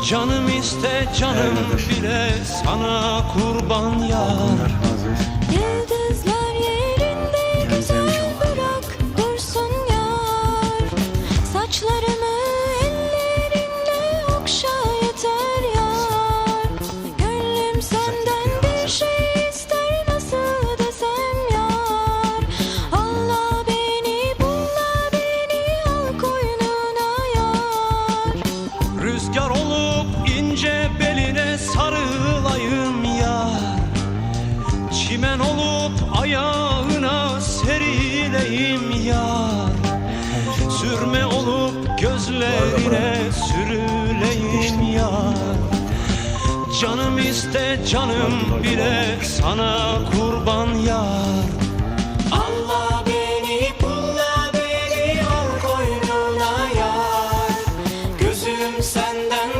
Canım iste canım bile sana kurban yar. Yıldızlar yerinde güzel bırak dursun yar. Saçlarımı ellerinle okşa yeter yar. Gönlüm senden bir şey ister, nasıl desem yar. Allah beni bulla beni al koynuna yar. Rüzgar olup ince beline sarılayım yar. Çimen olup ayağına serileyim yar. Sürme olup gözlerine sürüleyim yar. Canım iste canım bile sana kurban yar. Allah beni bulla beni al koynuna yar. Gözüm senden